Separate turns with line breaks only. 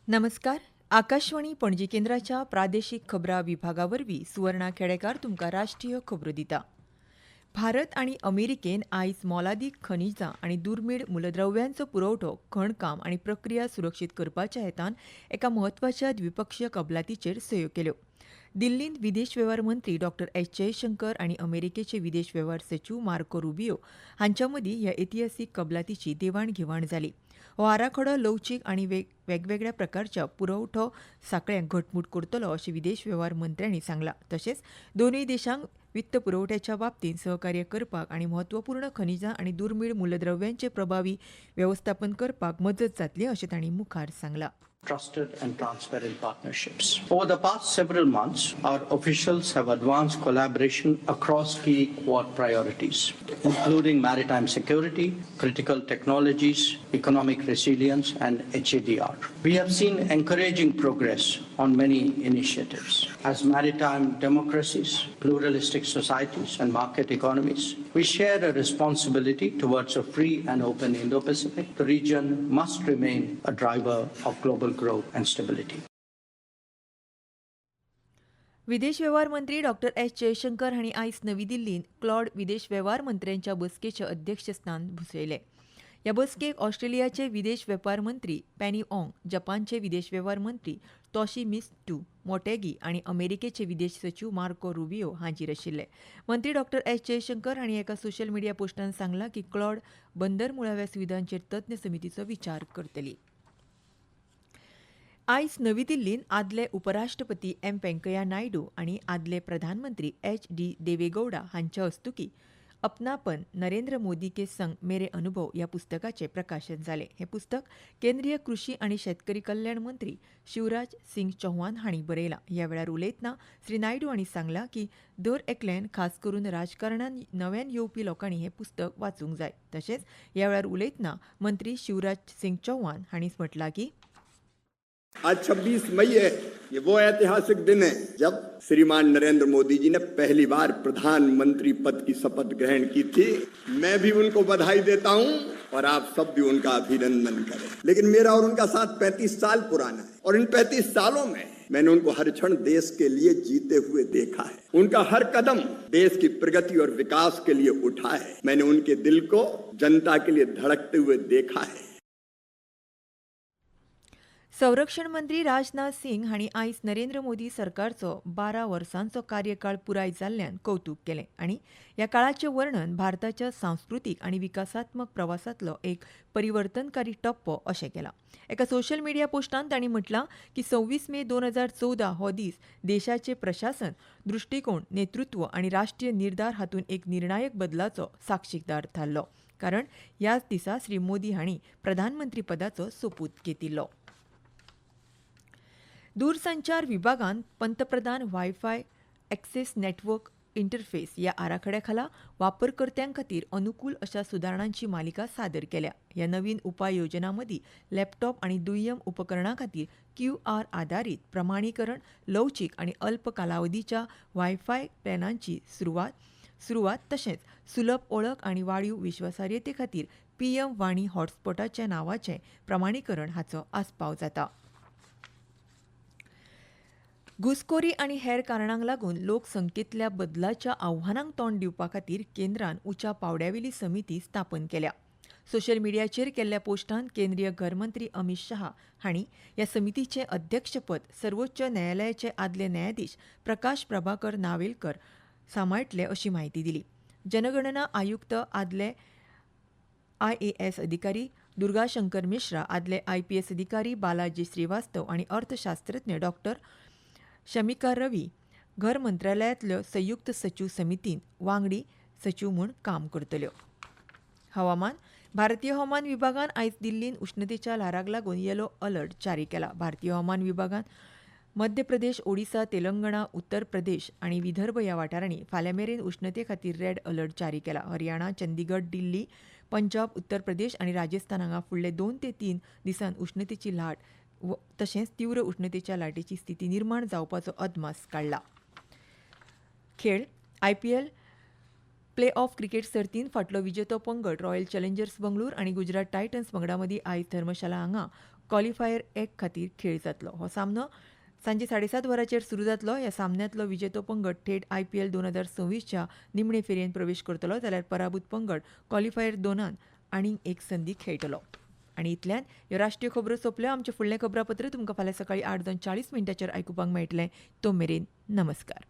नमस्कार. आकाशवाणी पणजी केंद्राच्या प्रादेशीक खबरां विभागावरवीं सुवर्णा खेडेकार तुमकां राष्ट्रीय खबरो दिता. भारत आनी अमेरिकेन आयज मोलादीक खनिजां आनी दुर्मीळ मूलद्रव्यांचो पुरवठो खणकाम आनी प्रक्रिया सुरक्षीत करपाच्या हेतान एका म्हत्वाच्या द्विपक्षीय कबलातीचेर सयो केल्यो. दिल्लींत विदेश वेव्हार मंत्री डॉ एस जयशंकर आनी अमेरिकेचे विदेश वेव्हार सचिव मार्को रुबियो हांच्या मदीं ह्या ऐतिहासीक कबलातीची देवाण घेवाण जाली. हो आराखडो लवचीक आनी वेगवेगळ्या प्रकारच्या पुरवठो सांखळ्यांक घटमूट करतलो अशें विदेश वेव्हार मंत्र्यांनी सांगलां. तशेंच दोनूय देशांक वित्त पुरवठ्याच्या बाबतींत सहकार्य करपाक आनी म्हत्वपूर्ण खनिजां आनी दुर्मीळ मूलद्रव्यांचें प्रभावी वेवस्थापन करपाक मजत जातली अशें तांणी मुखार सांगलां.
Trusted and transparent partnerships. Over the past several months, our officials have advanced collaboration across key Quad priorities, including maritime security, critical technologies, economic resilience, and HADR. We have seen encouraging progress on many initiatives. As maritime democracies, pluralistic societies, and market economies, we share a responsibility towards a free and open Indo-Pacific. The region must remain a driver of global growth and stability.
विदेश वेव्हार मंत्री डॉ S Jaishankar हांणी आयज नवी दिल्लींत Claude विदेश वेव्हार मंत्र्यांच्या बसकेचें अध्यक्षस्थान भुसयलें. ह्या बसकेक ऑस्ट्रेलियाचे विदेश वेपार मंत्री पॅनी ऑंग, जपानचे विदेश वेव्हार मंत्री तोशिमित्सू मोटेगी आनी अमेरिकेचे विदेश सचिव मार्को रुबियो हाजीर आशिल्ले. मंत्री डॉ एस जयशंकर हांणी एका सोशल मिडिया पोस्टांत सांगलां की क्लॉड बंदर मुळाव्या सुविधांचेर तज्ञ समितीचो विचार करतली. आयज नवी दिल्लींत आदले उपराष्ट्रपती एम व्यंकय्या नायडू आनी आदले प्रधानमंत्री एच डी देवेगौडा हांच्या हस्तुकीं अपनापन नरेंद्र मोदी के संग मेरे अनुभव ह्या पुस्तकाचें प्रकाशन जालें. हें पुस्तक केंद्रीय कृशी आनी शेतकरी कल्याण मंत्री शिवराज सिंग चौहान हांणी बरयलां. ह्या वेळार उलयतना श्री नायडू हांणी सांगलां की दर एकल्यान खास करून राजकारणांत नव्यान येवपी लोकांनी हें पुस्तक वाचूंक जाय. तशेंच ह्या वेळार उलयतना मंत्री शिवराज सिंग चौहान हांणी म्हटलां की
आज 26 मई है। ये वो ऐतिहासिक दिन है जब श्रीमान नरेंद्र मोदी जी ने पहली बार प्रधानमंत्री पद की शपथ ग्रहण की थी। मैं भी उनको बधाई देता हूं और आप सब भी उनका अभिनंदन करें। लेकिन मेरा और उनका साथ 35 साल पुराना है और इन 35 सालों में मैंने उनको हर क्षण देश के लिए जीते हुए देखा है। उनका हर कदम देश की प्रगति और विकास के लिए उठा है। मैंने उनके दिल को जनता के लिए धड़कते हुए देखा है।
संरक्षण मंत्री राजनाथ सिंग हांणी आयज नरेंद्र मोदी सरकारचो 12 वर्सांचो कार्यकाळ पुराय जाल्ल्यान कौतुक केलें आनी ह्या काळाचें वर्णन भारताच्या सांस्कृतीक आनी विकासात्मक प्रवासांतलो एक परिवर्तनकारी टप्पो अशें केलां. एका सोशल मिडिया पोस्टांत तांणी म्हटलां की 26 मे 2014 हो दीस देशाचें प्रशासन, दृश्टिकोन, नेतृत्व आनी राष्ट्रीय निर्धार हातूंत एक निर्णायक बदलाचो साक्षीदार थारलो. कारण ह्याच दिसा श्री मोदी हांणी प्रधानमंत्री पदाचो सोपूत घेतिल्लो. दूरसंचार विभागान पंतप्रधान वायफाय एक्सेस नेटवर्क इंटरफेस ह्या आराखड्या खाला वापरकर्त्यां खातीर अनुकूल अशा सुदारणांची मालिका सादर केल्या. ह्या नवीन उपाय येवजणां मदीं लॅपटॉप आनी दुय्यम उपकरणां खातीर QR आधारीत प्रमाणीकरण, लवचीक आनी अल्प कालावधीच्या वायफाय प्लॅनांची सुरवात तशेंच सुलभ ओळख आनी वाडीव विश्वासार्हते खातीर PM वाणी हॉटस्पॉटाच्या नांवाचें प्रमाणीकरण हाचो आस्पाव जाता. घुसखोरी आनी हेर कारणांक लागून लोकसंख्येंतल्या बदलाच्या आव्हानांक तोंड दिवपा खातीर केंद्रान उंच्या पांवड्यावेली समिती स्थापन केल्या. सोशल मिडियाचेर केल्ल्या पोस्टांत केंद्रीय घरमंत्री अमित शाह हांणी ह्या समितीचें अध्यक्षपद सर्वोच्च न्यायालयाचे आदले न्यायाधीश प्रकाश प्रभाकर नावेलकर सांबाळटले अशी म्हायती दिली. जनगणना आयुक्त आदले IAS अधिकारी दुर्गा शंकर मिश्रा, आदले IPS अधिकारी बालाजी श्रीवास्तव आनी अर्थशास्त्रज्ञ डॉ शमिका रवी घर मंत्रालयातल्यो संयुक्त सचिव समितीन वांगडी सचिव म्हूण काम करतल्यो. हवामान. भारतीय हवामान विभागान आयज दिल्लींत उश्णतेच्या ल्हाराक लागून येलो अलर्ट जारी केला. भारतीय हवामान विभागान मध्य प्रदेश, ओडिशा, तेलंगणा, उत्तर प्रदेश आनी विदर्भ ह्या वाठारांनी फाल्यां मेरेन उश्णते खातीर रेड अलर्ट जारी केला. हरियाणा, चंदीगड, दिल्ली, पंजाब, उत्तर प्रदेश आनी राजस्थान हांगा फुडले 2 ते 3 दिसांत उश्णतेची लाट तशेंच तीव्र उश्णतेच्या लाटेची स्थिती निर्माण जावपाचो अदमास काडला. खेळ. IPL प्ले ऑफ क्रिकेट सर्तींत फाटलो विजेतो पंगड रॉयल चॅलेंजर्स बंगळूर आनी गुजरात टायटन्स पंगडा मदीं आयज धर्मशाला हांगा क्वॉलिफायर 1 खातीर खेळ जातलो. हो सामनो सांजे 7:30 वरांचेर सुरू जातलो. ह्या सामन्यांतलो विजेतो पंगड थेट IPL 2026च्या निमणे फेरयेंत प्रवेश करतलो, जाल्यार पराभूत पंगड क्वॉलिफायर 2 आनीक एक संदी खेळटलो. आनी इतल्यान ह्यो राष्ट्रीय खबरो सोंपल्यो. आमचें फुडलें खबरापत्र तुमकां फाल्यां सकाळीं 8:40 आयकुपाक मेळटलें. तो मेरेन नमस्कार.